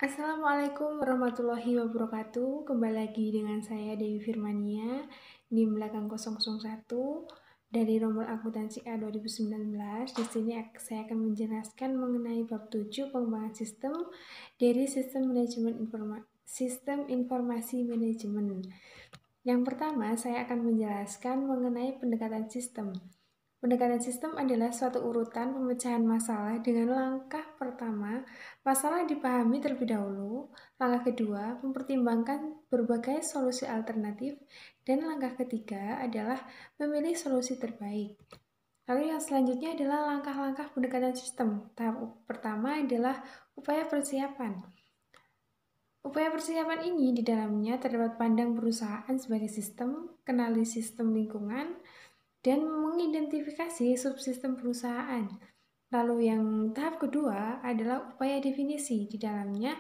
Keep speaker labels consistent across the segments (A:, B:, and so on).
A: Assalamualaikum warahmatullahi wabarakatuh. Kembali lagi dengan saya Dewi Firmania di belakang 001 dari nomor akuntansi A 2019. Di sini saya akan menjelaskan mengenai bab 7 pengembangan sistem dari sistem informasi manajemen. Yang pertama, saya akan menjelaskan mengenai pendekatan sistem. Pendekatan sistem adalah suatu urutan pemecahan masalah dengan langkah pertama, masalah dipahami terlebih dahulu, langkah kedua, mempertimbangkan berbagai solusi alternatif, dan langkah ketiga adalah memilih solusi terbaik. Lalu yang selanjutnya adalah langkah-langkah pendekatan sistem. Tahap pertama adalah upaya persiapan. Upaya persiapan ini di dalamnya terdapat pandang perusahaan sebagai sistem, kenali sistem lingkungan, dan mengidentifikasi subsistem perusahaan. Lalu yang tahap kedua adalah upaya definisi. Di dalamnya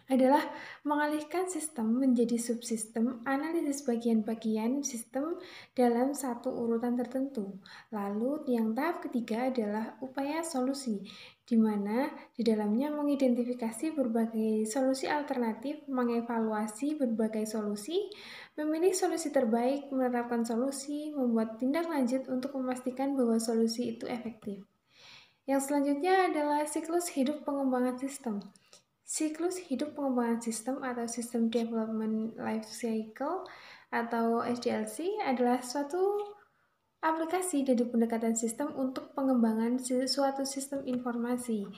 A: adalah mengalihkan sistem menjadi subsistem, analisis bagian-bagian sistem dalam satu urutan tertentu. Lalu yang tahap ketiga adalah upaya solusi, di mana di dalamnya mengidentifikasi berbagai solusi alternatif, mengevaluasi berbagai solusi, memilih solusi terbaik, menerapkan solusi, membuat tindak lanjut untuk memastikan bahwa solusi itu efektif. Yang selanjutnya adalah siklus hidup pengembangan sistem. Siklus hidup pengembangan sistem atau System Development Life Cycle atau SDLC adalah suatu aplikasi dari pendekatan sistem untuk pengembangan suatu sistem informasi.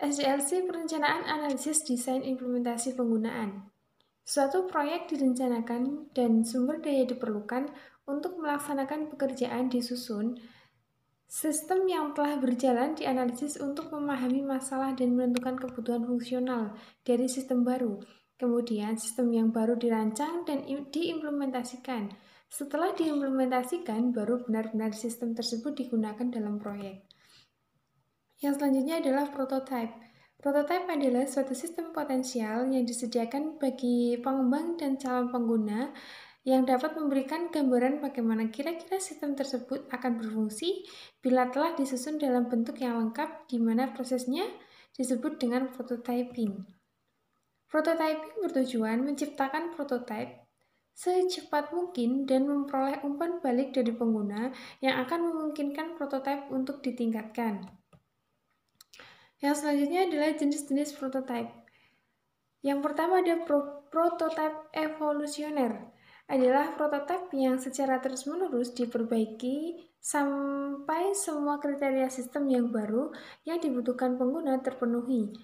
A: SDLC perencanaan, analisis, desain, implementasi, penggunaan. Suatu proyek direncanakan dan sumber daya diperlukan untuk melaksanakan pekerjaan disusun. Sistem yang telah berjalan dianalisis untuk memahami masalah dan menentukan kebutuhan fungsional dari sistem baru. Kemudian, sistem yang baru dirancang dan diimplementasikan. Setelah diimplementasikan, baru benar-benar sistem tersebut digunakan dalam proyek. Yang selanjutnya adalah prototype. Prototype adalah suatu sistem potensial yang disediakan bagi pengembang dan calon pengguna yang dapat memberikan gambaran bagaimana kira-kira sistem tersebut akan berfungsi bila telah disusun dalam bentuk yang lengkap, di mana prosesnya disebut dengan prototyping. Prototyping bertujuan menciptakan prototipe secepat mungkin dan memperoleh umpan balik dari pengguna yang akan memungkinkan prototipe untuk ditingkatkan. Yang selanjutnya adalah jenis-jenis prototipe. Yang pertama ada prototipe evolusioner. Adalah prototipe yang secara terus-menerus diperbaiki sampai semua kriteria sistem yang baru yang dibutuhkan pengguna terpenuhi.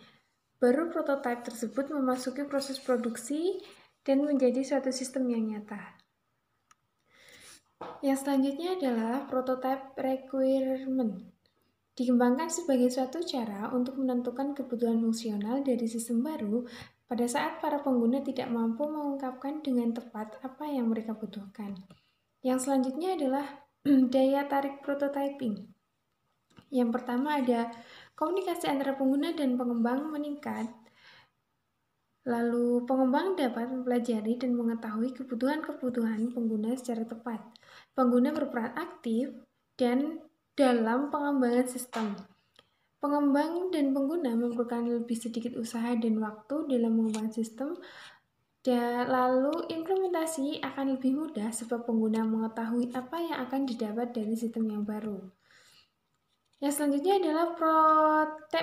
A: Baru prototipe tersebut memasuki proses produksi dan menjadi suatu sistem yang nyata. Yang selanjutnya adalah prototype requirement. Dikembangkan sebagai suatu cara untuk menentukan kebutuhan fungsional dari sistem baru pada saat para pengguna tidak mampu mengungkapkan dengan tepat apa yang mereka butuhkan. Yang selanjutnya adalah daya tarik prototyping. Yang pertama ada komunikasi antara pengguna dan pengembang meningkat. Lalu pengembang dapat mempelajari dan mengetahui kebutuhan-kebutuhan pengguna secara tepat. Pengguna berperan aktif dan dalam pengembangan sistem. Pengembang dan pengguna memerlukan lebih sedikit usaha dan waktu dalam mengembangkan sistem, lalu implementasi akan lebih mudah sebab pengguna mengetahui apa yang akan didapat dari sistem yang baru. Yang selanjutnya adalah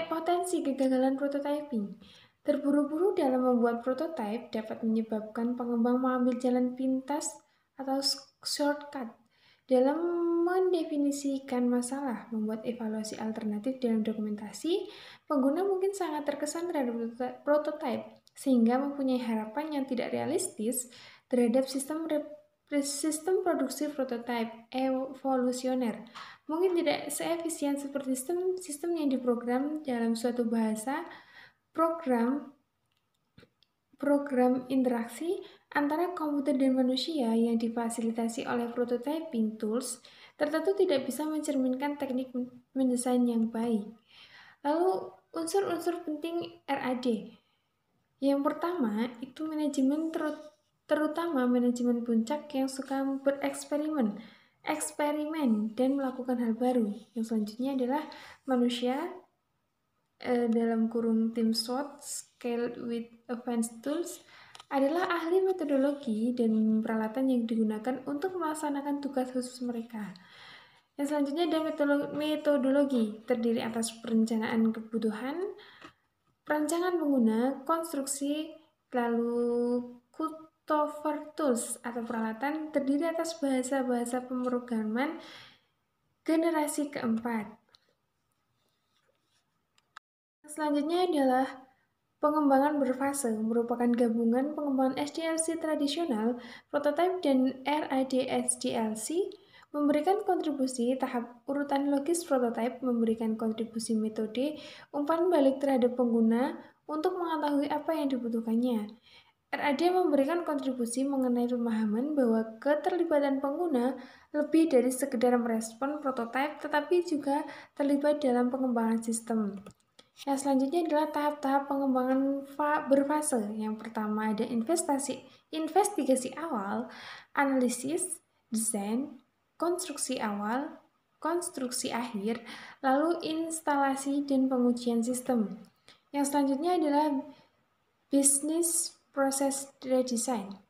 A: potensi kegagalan prototyping. Terburu-buru dalam membuat prototipe dapat menyebabkan pengembang mengambil jalan pintas atau shortcut dalam mendefinisikan masalah, membuat evaluasi alternatif dalam dokumentasi. Pengguna mungkin sangat terkesan terhadap prototipe, sehingga mempunyai harapan yang tidak realistis terhadap sistem produksi prototipe evolusioner. Mungkin tidak seefisien seperti sistem yang diprogram dalam suatu bahasa program interaksi antara komputer dan manusia yang difasilitasi oleh prototyping tools tertentu tidak bisa mencerminkan teknik mendesain yang baik. Lalu unsur-unsur penting RAD. Yang pertama itu manajemen, terutama manajemen puncak yang suka bereksperimen dan melakukan hal baru. Yang selanjutnya adalah manusia dalam kurung tim SWOT, Scaled with Advanced Tools, adalah ahli metodologi dan peralatan yang digunakan untuk melaksanakan tugas khusus mereka. Yang selanjutnya ada metodologi, terdiri atas perencanaan kebutuhan, perancangan pengguna, konstruksi, lalu cutover tools atau peralatan, terdiri atas bahasa-bahasa pemrograman generasi keempat. Selanjutnya adalah pengembangan berfase, merupakan gabungan pengembangan SDLC tradisional, prototype, dan RAD-SDLC, memberikan kontribusi tahap urutan logis prototype, memberikan kontribusi metode umpan balik terhadap pengguna untuk mengetahui apa yang dibutuhkannya. RAD memberikan kontribusi mengenai pemahaman bahwa keterlibatan pengguna lebih dari sekedar merespon prototype, tetapi juga terlibat dalam pengembangan sistem. Yang selanjutnya adalah tahap-tahap pengembangan berfase. Yang pertama ada investigasi awal, analisis, desain, konstruksi awal, konstruksi akhir, lalu instalasi dan pengujian sistem. Yang selanjutnya adalah business process redesign.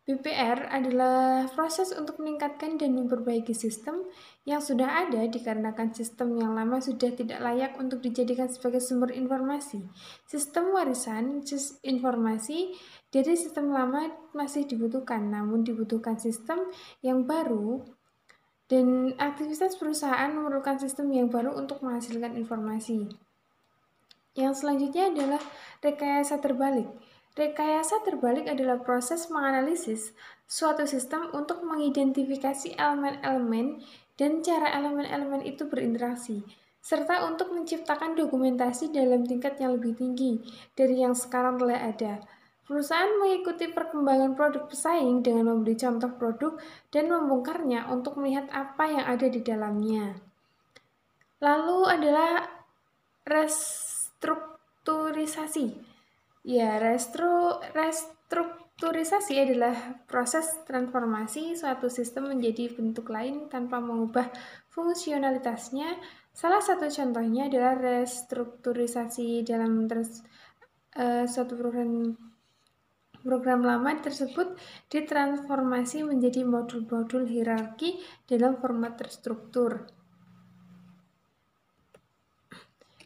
A: BPR adalah proses untuk meningkatkan dan memperbaiki sistem yang sudah ada dikarenakan sistem yang lama sudah tidak layak untuk dijadikan sebagai sumber informasi. Sistem warisan informasi dari sistem lama masih dibutuhkan, namun dibutuhkan sistem yang baru dan aktivitas perusahaan memerlukan sistem yang baru untuk menghasilkan informasi. Yang selanjutnya adalah rekayasa terbalik. Rekayasa terbalik adalah proses menganalisis suatu sistem untuk mengidentifikasi elemen-elemen dan cara elemen-elemen itu berinteraksi, serta untuk menciptakan dokumentasi dalam tingkat yang lebih tinggi dari yang sekarang telah ada. Perusahaan mengikuti perkembangan produk pesaing dengan memberi contoh produk dan membongkarnya untuk melihat apa yang ada di dalamnya. Lalu adalah restrukturisasi. Ya, restrukturisasi adalah proses transformasi suatu sistem menjadi bentuk lain tanpa mengubah fungsionalitasnya. Salah satu contohnya adalah restrukturisasi dalam suatu program lama tersebut ditransformasi menjadi modul-modul hierarki dalam format terstruktur.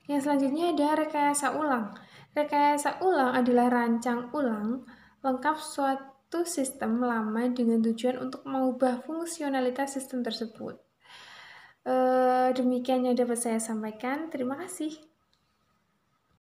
A: Yang selanjutnya ada rekayasa ulang. Rekayasa ulang adalah rancang ulang lengkap suatu sistem lama dengan tujuan untuk mengubah fungsionalitas sistem tersebut. Demikian yang dapat saya sampaikan. Terima kasih.